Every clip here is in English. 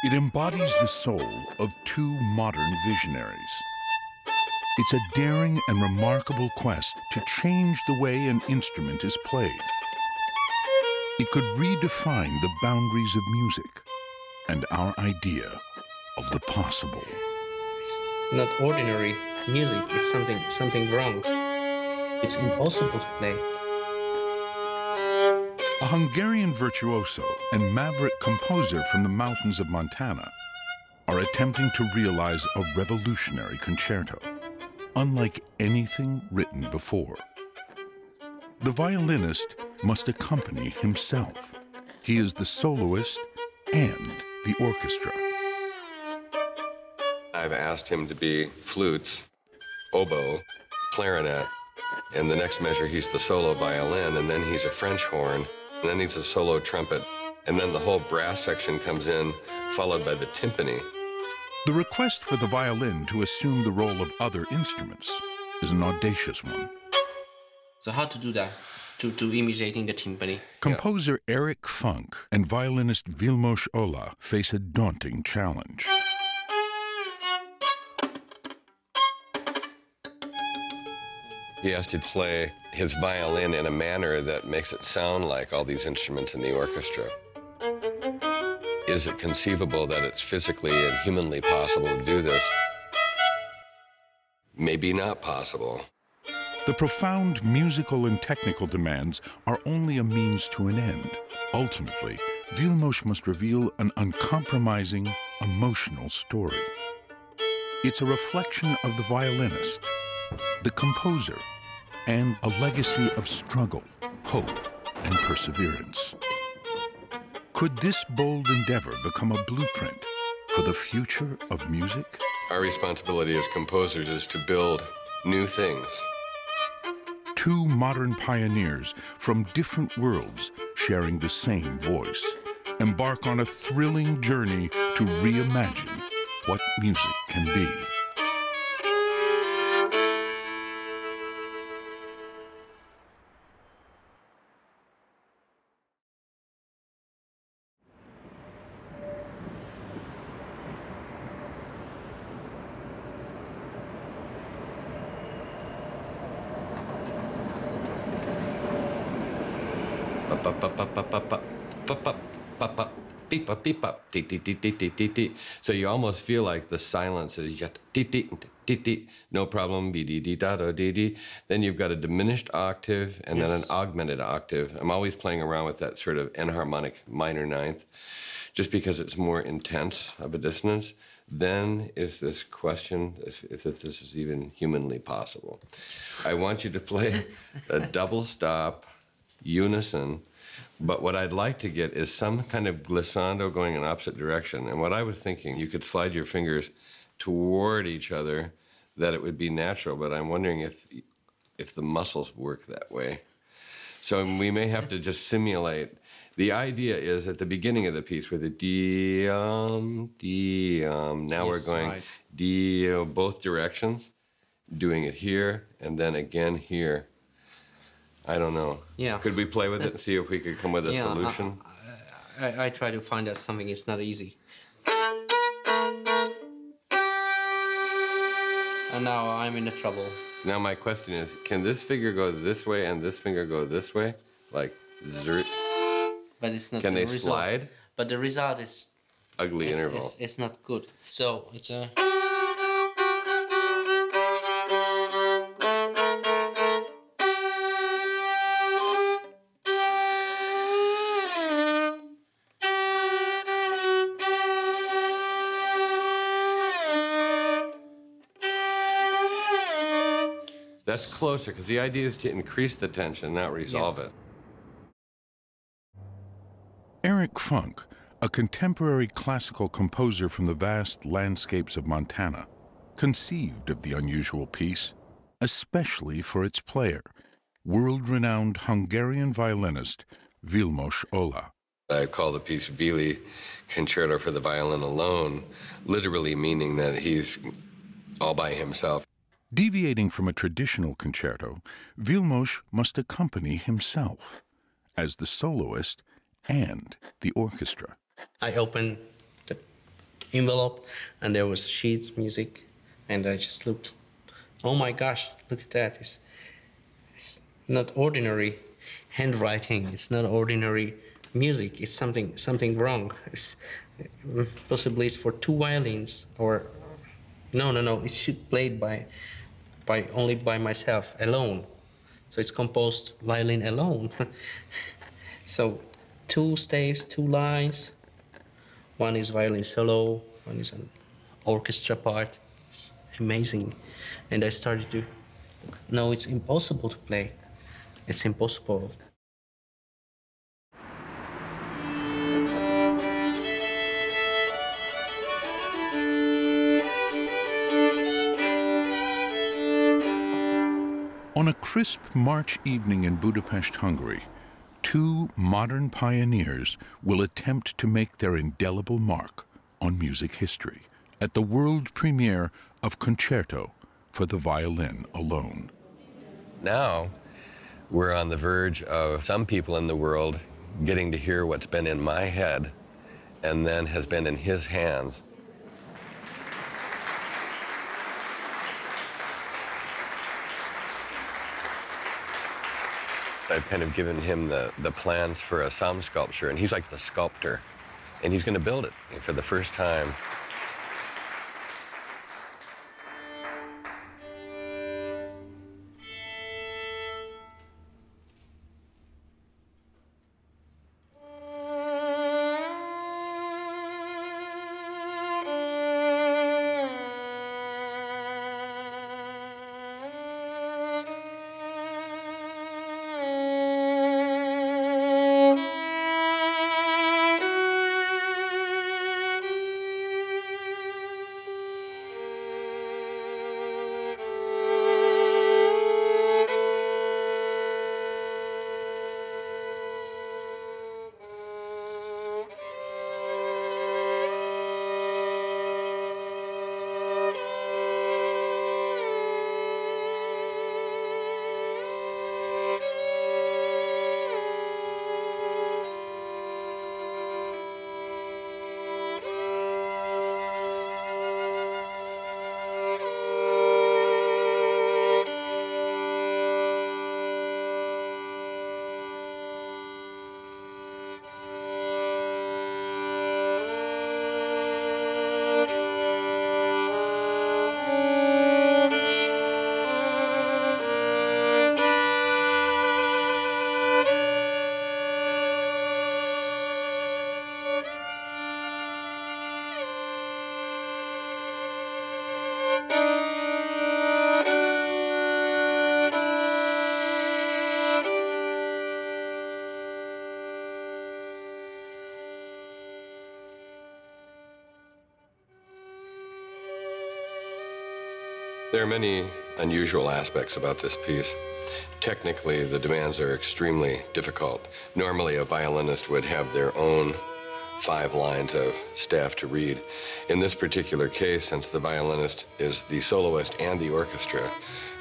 It embodies the soul of two modern visionaries. It's a daring and remarkable quest to change the way an instrument is played. It could redefine the boundaries of music and our idea of the possible. It's not ordinary music. It's something wrong. It's impossible to play. A Hungarian virtuoso and maverick composer from the mountains of Montana are attempting to realize a revolutionary concerto, unlike anything written before. The violinist must accompany himself. He is the soloist and the orchestra. I've asked him to be flutes, oboe, clarinet, and the next measure he's the solo violin, and then he's a French horn, and then he's a solo trumpet, and then the whole brass section comes in, followed by the timpani. The request for the violin to assume the role of other instruments is an audacious one. So how to do that? To imitating the timpani? Composer Eric Funk and violinist Vilmos Ola face a daunting challenge. He has to play his violin in a manner that makes it sound like all these instruments in the orchestra. Is it conceivable that it's physically and humanly possible to do this? Maybe not possible. The profound musical and technical demands are only a means to an end. Ultimately, Vilmos must reveal an uncompromising, emotional story. It's a reflection of the violinist, the composer, and a legacy of struggle, hope, and perseverance. Could this bold endeavor become a blueprint for the future of music? Our responsibility as composers is to build new things. Two modern pioneers from different worlds sharing the same voice embark on a thrilling journey to reimagine what music can be. So you almost feel like the silence is yet no problem, then you've got a diminished octave and then an augmented octave. I'm always playing around with that sort of enharmonic minor ninth, just because it's more intense of a dissonance. Then is this question if this is even humanly possible. I want you to play a double stop, unison, but what I'd like to get is some kind of glissando going in opposite direction. And what I was thinking, you could slide your fingers toward each other, that it would be natural, but I'm wondering if the muscles work that way. So we may have to just simulate. The idea is at the beginning of the piece with the now we're going both directions, doing it here and then again here. I don't know. Yeah. Could we play with it and see if we could come with a solution? I try to find out something. It's not easy. And now I'm in trouble. Now my question is, can this finger go this way and this finger go this way? Like, zert? But it's not. Can they result. slide? But the result is ugly interval. It's not good. So it's a. That's closer, because the idea is to increase the tension, not resolve it. Eric Funk, a contemporary classical composer from the vast landscapes of Montana, conceived of the unusual piece, especially for its player, world-renowned Hungarian violinist Vilmos Ola. I call the piece Vili Concerto for the Violin Alone, literally meaning that he's all by himself. Deviating from a traditional concerto, Vilmos must accompany himself as the soloist and the orchestra. I open the envelope, and there was sheets music, and I just looked. Oh my gosh! Look at that! It's not ordinary handwriting. It's not ordinary music. It's something wrong. Possibly it's for two violins, or no. It should played by only by myself alone. So it's composed violin alone. So two staves, two lines. One is violin solo. One is an orchestra part. It's amazing. And I started to. No, it's impossible to play. It's impossible. On a crisp March evening in Budapest, Hungary, two modern pioneers will attempt to make their indelible mark on music history at the world premiere of Concerto for the Violin Alone. Now, we're on the verge of some people in the world getting to hear what's been in my head and then has been in his hands. I've kind of given him the plans for a psalm sculpture, and he's like the sculptor, and he's going to build it for the first time. There are many unusual aspects about this piece. Technically, the demands are extremely difficult. Normally, a violinist would have their own 5 lines of staff to read. In this particular case, since the violinist is the soloist and the orchestra,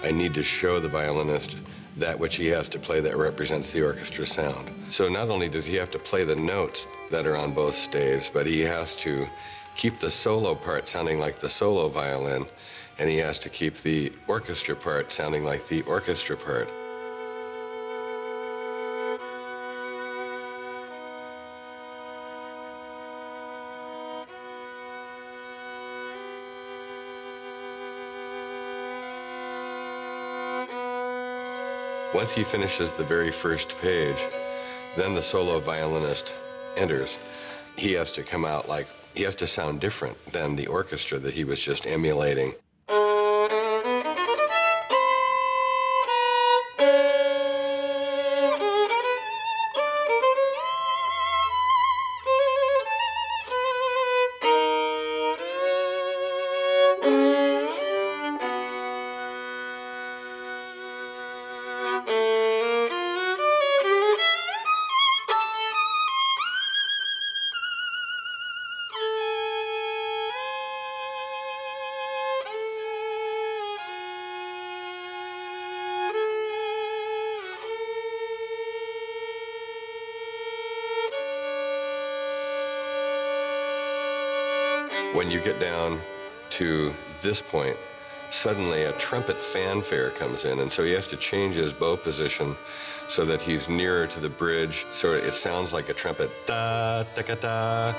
I need to show the violinist that which he has to play that represents the orchestra sound. So not only does he have to play the notes that are on both staves, but he has to keep the solo part sounding like the solo violin, and he has to keep the orchestra part sounding like the orchestra part. Once he finishes the very first page, then the solo violinist enters. He has to come out like, he has to sound different than the orchestra that he was just emulating. When you get down to this point, suddenly a trumpet fanfare comes in, and so he has to change his bow position so that he's nearer to the bridge, so it sounds like a trumpet. Da, da, da, da.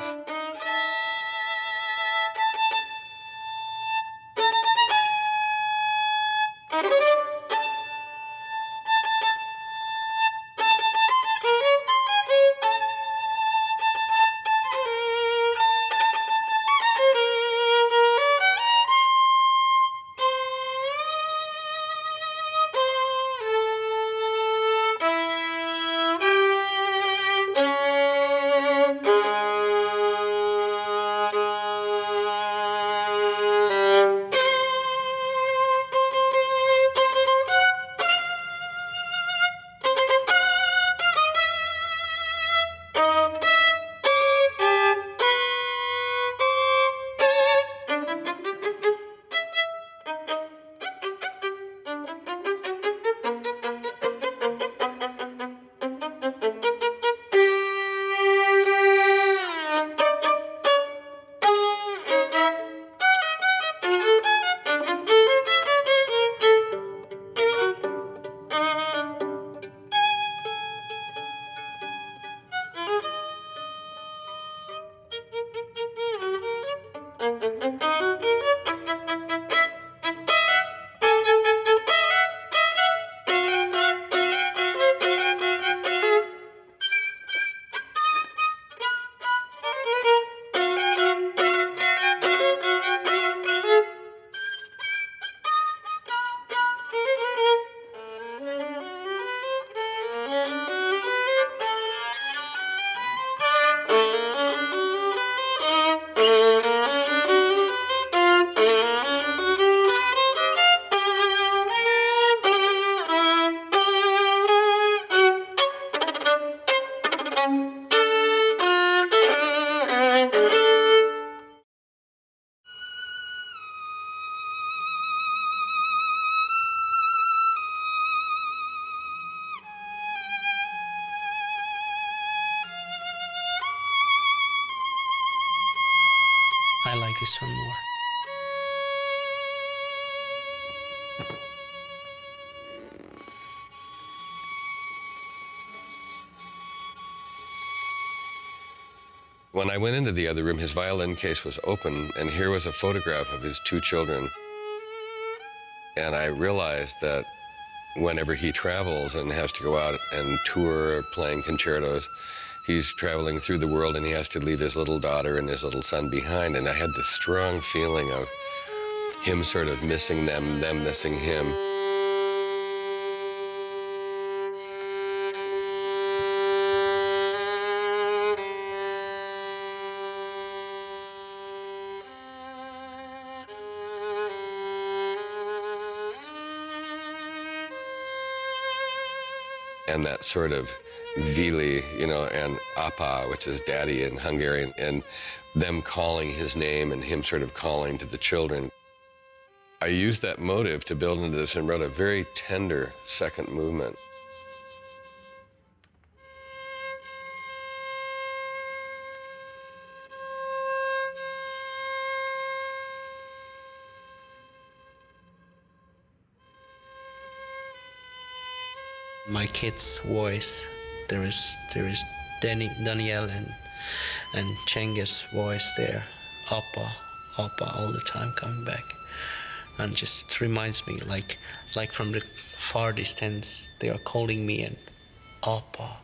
I like this one more. When I went into the other room, his violin case was open, and here was a photograph of his two children. And I realized that whenever he travels and has to go out and tour playing concertos, he's traveling through the world and he has to leave his little daughter and his little son behind. And I had this strong feeling of him sort of missing them missing him. And that sort of Vili, you know, and Apa, which is daddy in Hungarian, and them calling his name and him sort of calling to the children. I used that motive to build into this and wrote a very tender second movement. My kid's voice, there is Daniel and Cengiz's voice there, Appa all the time coming back, and just reminds me like from the far distance they are calling me and Appa.